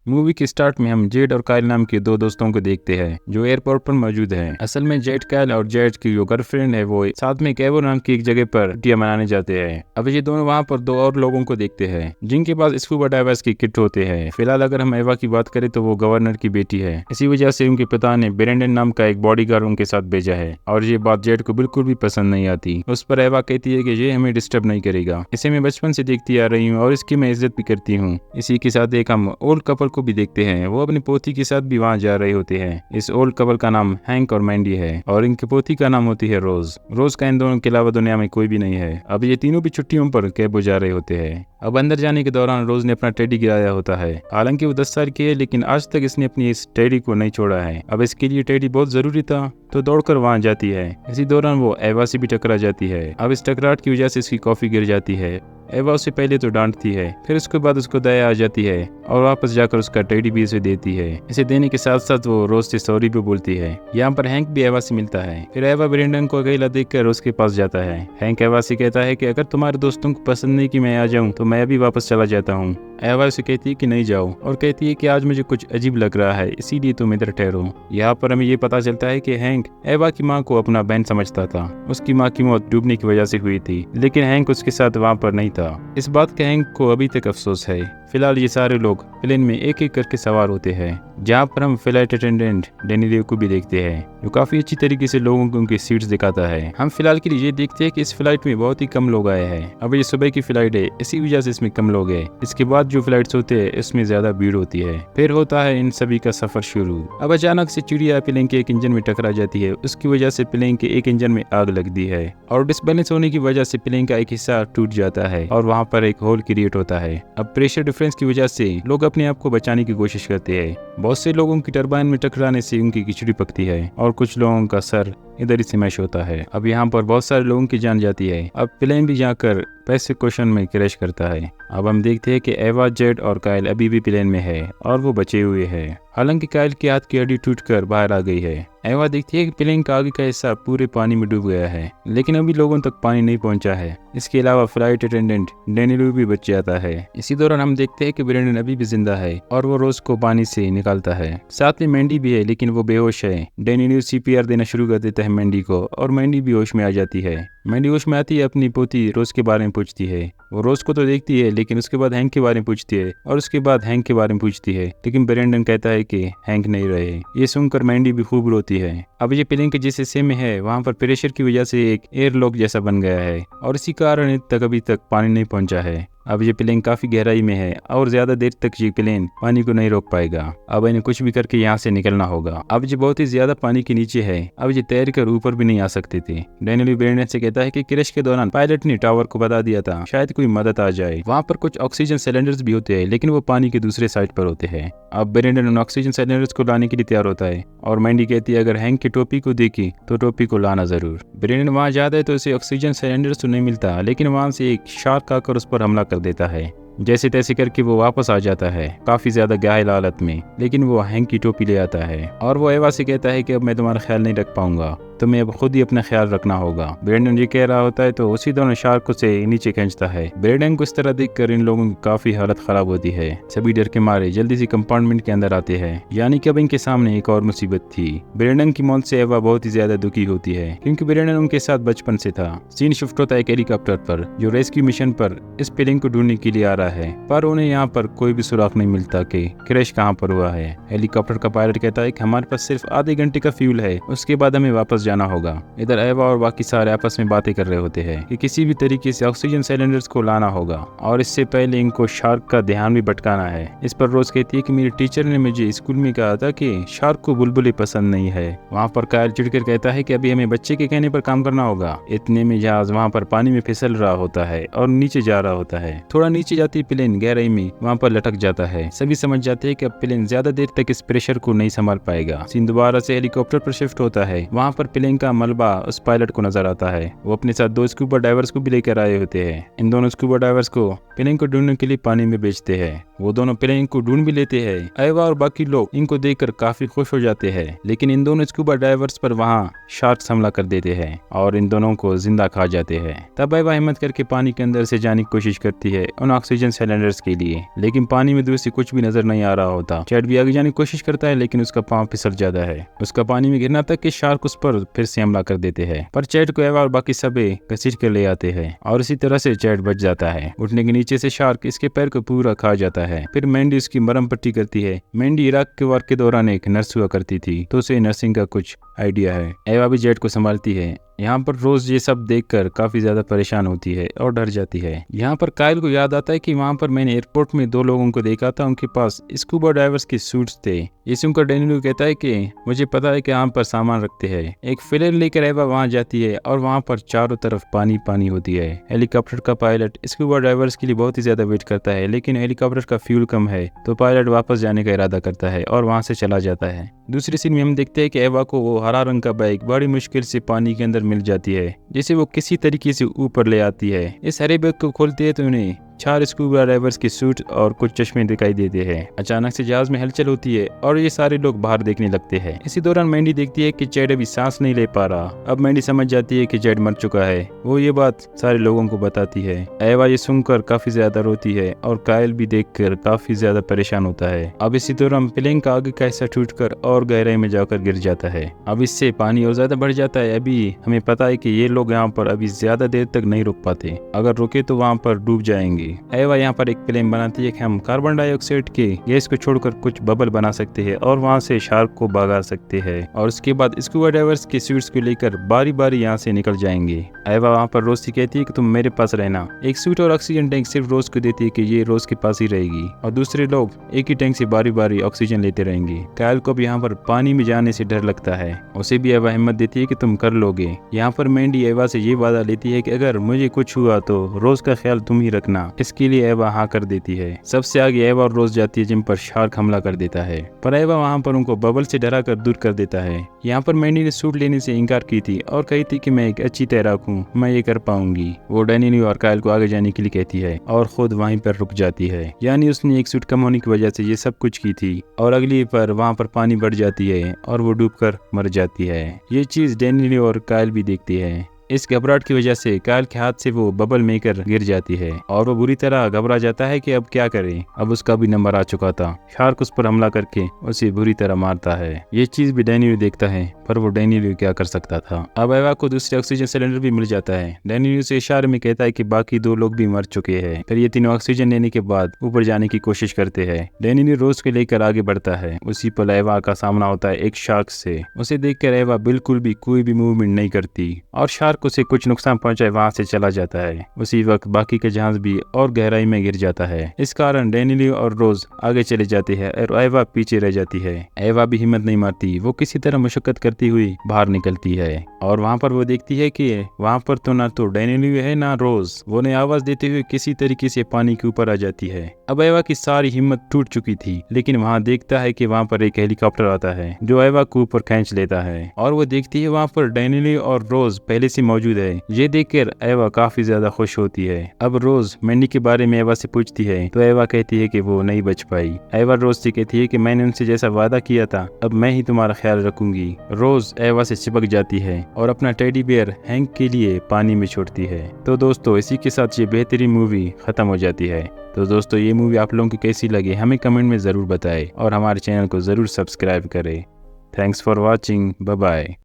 Movie के start में हम जेड और कायल नाम के दो दोस्तों को देखते हैं जो एयरपोर्ट पर मौजूद हैं। असल में जेड, कायल और जेड की जो गर्लफ्रेंड है वो साथ में कैवो नाम की एक जगह पर छुट्टियां मनाने जाते हैं। अब ये दोनों वहाँ पर दो और लोगों को देखते हैं जिनके पास स्कूबा डाइवर्स की किट होते हैं। फिलहाल अगर हम एवा की बात करें तो वो गवर्नर की बेटी है। इसी वजह से उनके पिता ने ब्रेंडन नाम का एक बॉडीगार्ड उनके साथ भेजा है और ये बात जेड को बिल्कुल भी पसंद नहीं आती। उस पर एवा कहती है कि ये हमें डिस्टर्ब नहीं करेगा, इसे मैं बचपन से देखती आ रही हूँ और इसकी मैं इज्जत भी करती हूँ। इसी के साथ एक हम ओल्ड कपल को भी देखते हैं, वो अपनी पोती के साथ भी वहाँ जा रहे होते हैं। इस ओल्ड कपल का नाम हैंक और मैंडी है और इनकी पोती का नाम होती है रोज। रोज का इन दोनों के अलावा दुनिया में कोई भी नहीं है। अब ये तीनों भी छुट्टियों पर कैब जा रहे होते हैं। अब अंदर जाने के दौरान रोज ने अपना टेडी गिराया होता है। हालांकि वो 10 साल की है लेकिन आज तक इसने अपनी इस टेडी को नहीं छोड़ा है। अब इसके लिए टेडी बहुत जरूरी था तो दौड़कर वहां जाती है। इसी दौरान वो एवा से भी टकरा जाती है। अब इस टकराहट की वजह से इसकी कॉफी गिर जाती है। एवा उसे पहले तो डांटती है, फिर उसके बाद उसको दया आ जाती है और वापस जाकर उसका टेडी भी उसे देती है। इसे देने के साथ साथ वो रोज से सॉरी भी बोलती है। यहाँ पर हैंक भी एवा से मिलता है। फिर एवा ब्रेंडन को अकेला देखकर उसके पास जाता है। हैंक एवा से कहता है कि अगर तुम्हारे दोस्तों को पसंद नहीं कि मैं आ जाऊँ तो मैं अभी वापस चला जाता हूँ। एवा उसे कहती है कि नहीं जाओ और कहती है कि आज मुझे कुछ अजीब लग रहा है, इसीलिए तुम इधर ठहरो। यहाँ पर हमें ये पता चलता है कि हैंक एवा की माँ को अपना बहन समझता था। उसकी माँ की मौत डूबने की वजह से हुई थी लेकिन हैंक उसके साथ वहाँ पर नहीं था। इस बात का हैंक को अभी तक अफसोस है। फिलहाल ये सारे लोग प्लेन में एक एक करके सवार होते हैं, जहाँ पर हम फ्लाइट अटेंडेंट डेनिलियो को भी देखते हैं जो काफी अच्छी तरीके से लोगों को उनकी सीट्स दिखाता है। हम फिलहाल के लिए ये देखते हैं कि इस फ्लाइट में बहुत ही कम लोग आए हैं। अब ये सुबह की फ्लाइट है, इसी वजह से इसमें कम लोग हैं। इसके बाद जो फ्लाइट्स होते हैं इसमें ज्यादा भीड़ होती है। फिर होता है इन सभी का सफर शुरू। अब अचानक से चिड़िया प्लेन के एक इंजन में टकरा जाती है। उसकी वजह से प्लेन के एक इंजन में आग लगती है और डिसबैलेंस होने की वजह से प्लेन का एक हिस्सा टूट जाता है और वहाँ पर एक होल क्रिएट होता है। अब प्रेशर डिफरेंस की वजह से लोग अपने आप को बचाने की कोशिश करते हैं। बहुत से लोगों की टरबाइन में टकराने से उनकी खिचड़ी पकती है और कुछ लोगों का सर इधर ही स्मैश होता है। अब यहाँ पर बहुत सारे लोगों की जान जाती है। अब प्लेन भी जाकर पैसे क्वेश्चन में क्रैश करता है। अब हम देखते हैं कि एवा, जेड और कायल अभी भी प्लेन में है और वो बचे हुए हैं। हालांकि कायल के हाथ की हड्डी टूटकर बाहर आ गई है। एवा देखती है कि प्लेन का आगे का हिस्सा पूरे पानी में डूब गया है लेकिन अभी लोगों तक पानी नहीं पहुंचा है। इसके अलावा फ्लाइट अटेंडेंट डेनिलियो भी बच जाता है। इसी दौरान हम देखते हैं कि ब्रेंडन अभी भी जिंदा है और वो रोज को पानी से निकालता है। साथ में मैंडी भी है लेकिन वो बेहोश है। डेनिलियो सीपीआर देना शुरू कर देता है मैंडी को और मैंडी भी होश में आ जाती है। मैंडी होश में आती है, अपनी पोती रोज के बारे में पूछती है। वो रोज को तो देखती है लेकिन उसके बाद हैंक के बारे में पूछती है और उसके बाद हैंक के बारे में पूछती है लेकिन ब्रेंडन कहता है कि हैंक नहीं रहे। ये सुनकर मैंडी भी खूब रोती है। अब ये प्लेन के जिस हिस्से में है वहाँ पर प्रेशर की वजह से एक एयरलॉक जैसा बन गया है और इसी कारण अभी तक पानी नहीं पहुंचा है। अब ये प्लेन काफी गहराई में है और ज्यादा देर तक ये प्लेन पानी को नहीं रोक पाएगा। अब इन्हें कुछ भी करके यहाँ से निकलना होगा। अब ये बहुत ही ज्यादा पानी के नीचे है। अब ये तैर कर ऊपर भी नहीं आ सकते थे। डेनिलियो ब्रेंडन से कहता है कि क्रैश के दौरान पायलट ने टावर को बता दिया था शायद कोई मदद आ जाए। वहाँ पर कुछ ऑक्सीजन सिलेंडर्स भी होते हैं लेकिन वो पानी के दूसरे साइड पर होते हैं। अब ब्रेंडन उन ऑक्सीजन सिलेंडर्स को लाने के लिए तैयार होता है और मैंडी कहती है अगर हैंक की टोपी को देखी तो टोपी को लाना जरूर। ब्रेंडन वहाँ जाता है तो उसे ऑक्सीजन सिलेंडर्स तो नहीं मिलता लेकिन वहाँ से एक शार्क आकर उस पर हमला कर देता है। जैसे तैसे करके वो वापस आ जाता है काफी ज्यादा घायल हालत में, लेकिन वो हैंक की टोपी ले आता है और वो एवा से कहता है कि अब मैं तुम्हारा ख्याल नहीं रख पाऊंगा, तुम्हें अब खुद ही अपना ख्याल रखना होगा। ब्रेंडन ये कह रहा होता है तो उसी दौरान शार्क से नीचे खींचता है। ब्रेंडन को इस तरह देखकर इन लोगों की काफी हालत खराब होती है। सभी डर के मारे जल्दी से कंपार्टमेंट के अंदर आते हैं, यानी कि अब इनके सामने एक और मुसीबत थी। ब्रेंडन की मौत से एवा बहुत ही ज्यादा दुखी होती है क्योंकि ब्रेंडन उनके साथ बचपन से था। सीन शिफ्ट होता है एक हेलीकॉप्टर पर जो रेस्क्यू मिशन पर इस प्लेन को ढूंढने के लिए आ रहा है, पर उन्हें यहाँ पर कोई भी सुराग नहीं मिलता कि क्रैश कहाँ पर हुआ है। हेलीकॉप्टर का पायलट कहता है कि हमारे पास सिर्फ आधे घंटे का फ्यूल है, उसके बाद हमें वापस जाना होगा। इधर एवा और बाकी सारे आपस में बातें कर रहे होते हैं कि किसी भी तरीके से ऑक्सीजन सिलेंडर्स को लाना होगा और इससे पहले इनको शार्क का ध्यान भी भटकाना है। इस पर रोज कहती है कि मेरे टीचर ने मुझे स्कूल में कहा था कि शार्क को बुलबुले पसंद नहीं है। वहाँ पर कायल चिढ़कर कहता है कि अभी हमें बच्चे के कहने पर काम करना होगा। इतने में जहाज वहाँ पर पानी में फिसल रहा होता है और नीचे जा रहा होता है। थोड़ा नीचे जाती प्लेन गहराई में वहाँ पर लटक जाता है। सभी समझ जाते हैं कि अब प्लेन ज्यादा देर तक इस प्रेशर को नहीं संभाल पाएगा। सीन दोबारा से हेलीकॉप्टर पर शिफ्ट होता है। वहाँ पर प्लेन का मलबा उस पायलट को नजर आता है। वो अपने साथ दो स्कूबा डाइवर्स को भी लेकर आए होते हैं। इन दोनों स्कूबा डाइवर्स को प्लेन को ढूंढने के लिए पानी में भेजते हैं। वो दोनों प्लेन को ढूंढ भी लेते हैं। एवा और बाकी लोग इनको देखकर काफी खुश हो जाते हैं, लेकिन इन दोनों स्कूबा डाइवर्स पर वहाँ शार्क्स हमला कर देते हैं और इन दोनों को जिंदा खा जाते हैं। तब एवा हिम्मत करके पानी के अंदर से जाने की कोशिश करती है उन ऑक्सीजन ऑक्सीजन सिलेंडर्स के लिए, लेकिन पानी में दूर से कुछ भी नजर नहीं आ रहा होता। चैट भी आगे जाने की कोशिश करता है लेकिन उसका पांव फिसल जाता है। उसका पानी में गिरना तक कि शार्क उस पर फिर से हमला कर देते हैं, पर चैट को एवा और बाकी सभी घसीट कर ले आते हैं और इसी तरह से चैट बच जाता है। उठने के नीचे से शार्क इसके पैर को पूरा खा जाता है। फिर मैंडी उसकी मरहम पट्टी करती है। मैंडी इराक के वार के दौरान एक नर्स हुआ करती थी, तो उसे नर्सिंग का कुछ आइडिया है। एवा भी जेट को संभालती है। यहाँ पर रोज ये सब देखकर काफी ज्यादा परेशान होती है और डर जाती है। यहाँ पर कायल को याद आता है कि वहाँ पर मैंने एयरपोर्ट में 2 लोगों को देखा था, उनके पास स्कूबा डाइवर्स के सूट्स थे। ये सुनकर डैनियल कहता है कि मुझे पता है कि यहाँ पर सामान रखते हैं। एक फिलर लेकर एवा वहाँ जाती है और वहाँ पर चारों तरफ पानी पानी होती है। हेलीकॉप्टर का पायलट स्कूबा डाइवर्स के लिए बहुत ही ज्यादा वेट करता है, लेकिन हेलीकॉप्टर का फ्यूल कम है, तो पायलट वापस जाने का इरादा करता है और वहाँ से चला जाता है। दूसरी सीन में हम देखते हैं कि एवा को वो हरा रंग का बैग बड़ी मुश्किल से पानी के अंदर मिल जाती है, जिसे वो किसी तरीके से ऊपर ले आती है। इस हरे बैग को खोलते हैं तो उन्हें 4 स्कूबा डाइवर्स के सूट और कुछ चश्मे दिखाई देते हैं। अचानक से जहाज में हलचल होती है और ये सारे लोग बाहर देखने लगते हैं। इसी दौरान मैंडी देखती है कि चैड अभी सांस नहीं ले पा रहा। अब मैंडी समझ जाती है कि चैड मर चुका है। वो ये बात सारे लोगों को बताती है। एवा ये सुनकर काफी ज्यादा रोती है और कायल भी देखकर काफी ज्यादा परेशान होता है। अब इसी दौरान प्लेन का आगे का हिस्सा टूटकर और गहराई में जाकर गिर जाता है। अब इससे पानी और ज्यादा बढ़ जाता है। अभी हमें पता है कि ये लोग यहाँ पर अभी ज्यादा देर तक नहीं रुक पाते, अगर रुके तो वहाँ पर डूब जाएंगे। एवा यहाँ पर एक प्लेन बनाती है कि हम कार्बन डाइऑक्साइड के गैस को छोड़कर कुछ बबल बना सकते हैं और वहाँ से शार्क को भगा सकते हैं, और उसके बाद स्कूबा डाइवर्स के सूट्स को लेकर बारी बारी यहाँ से निकल जाएंगे। एवा वहाँ पर रोज से कहती है कि तुम मेरे पास रहना। एक सूट और ऑक्सीजन टैंक सिर्फ रोज को देती है कि ये रोज के पास ही रहेगी और दूसरे लोग एक ही टैंक से बारी बारी ऑक्सीजन लेते रहेंगे। कायल को भी यहाँ पर पानी में जाने से डर लगता है। उसे भी एवा हिम्मत देती है कि तुम कर लोगे। यहाँ पर मैंडी एवा से ये वादा लेती है कि अगर मुझे कुछ हुआ तो रोज का ख्याल तुम ही रखना। इसके लिए एवा हाँ कर देती है। सबसे आगे एवा और रोज जाती है जिन पर शार्क हमला कर देता है, पर एवा वहाँ पर उनको बबल से डरा कर दूर कर देता है। यहाँ पर मैंडी ने सूट लेने से इनकार की थी और कही थी कि मैं एक अच्छी तैराक हूँ, मैं ये कर पाऊंगी। वो डैनियल और कायल को आगे जाने के लिए कहती है और खुद वहीं पर रुक जाती है। यानी उसने एक सूट कम होने की वजह से ये सब कुछ की थी और अगली पर वहाँ पर पानी बढ़ जाती है और वो डूबकर मर जाती है। ये चीज डैनियल और कायल भी देखती है। इस घबराहट की वजह से कायल के हाथ से वो बबल मेकर गिर जाती है और वो बुरी तरह घबरा जाता है कि अब क्या करे। अब उसका भी नंबर आ चुका था। शार्क उस पर हमला करके उसे बुरी तरह मारता है। ये चीज भी डैनियल देखता है, पर वो डैनियल क्या कर सकता था। अब एवा को दूसरे ऑक्सीजन सिलेंडर भी मिल जाता है। डैनियल से इशारे में कहता है कि बाकी 2 लोग भी मर चुके हैं। फिर ये तीनों ऑक्सीजन लेने के बाद ऊपर जाने की कोशिश करते हैं। डैनियल रोज को लेकर आगे बढ़ता है। उसी पर एवा का सामना होता है एक शार्क से। उसे देखकर एवा बिल्कुल भी कोई भी मूवमेंट नहीं करती और शार्क उसे कुछ नुकसान पहुंचाए वहां से चला जाता है। उसी वक्त बाकी के जहाज भी और गहराई में गिर जाता है। इस कारण डैनियल और रोज आगे चले जाते हैं और एवा पीछे रह जाती है। एवा भी हिम्मत नहीं मारती। वो किसी तरह मशक्कत करती हुई बाहर निकलती है और वहाँ पर वो देखती है कि वहाँ पर तो ना तो डैनियल है ना रोज। वो ने आवाज देते हुए किसी तरीके से पानी के ऊपर आ जाती है। अब एवा की सारी हिम्मत टूट चुकी थी, लेकिन वहाँ देखता है कि वहाँ पर एक हेलीकॉप्टर आता है जो एवा को ऊपर खींच लेता है और वो देखती है वहाँ पर डैनियल और रोज पहले से मौजूद है। ये देखकर एवा काफी ज्यादा खुश होती है। अब रोज मैंडी के बारे में एवा से पूछती है तो एवा कहती है कि वो नहीं बच पाई। एवा रोज से कहती है कि मैंने उनसे जैसा वादा किया था अब मैं ही तुम्हारा ख्याल रखूंगी। रोज एवा से चिपक जाती है और अपना टेडी बियर हैंक के लिए पानी में छोड़ती है। तो दोस्तों इसी के साथ ये बेहतरीन मूवी खत्म हो जाती है। तो दोस्तों ये मूवी आप लोगों की कैसी लगी हमें कमेंट में जरूर बताएं और हमारे चैनल को जरूर सब्सक्राइब करें। Thanks for watching. Bye bye.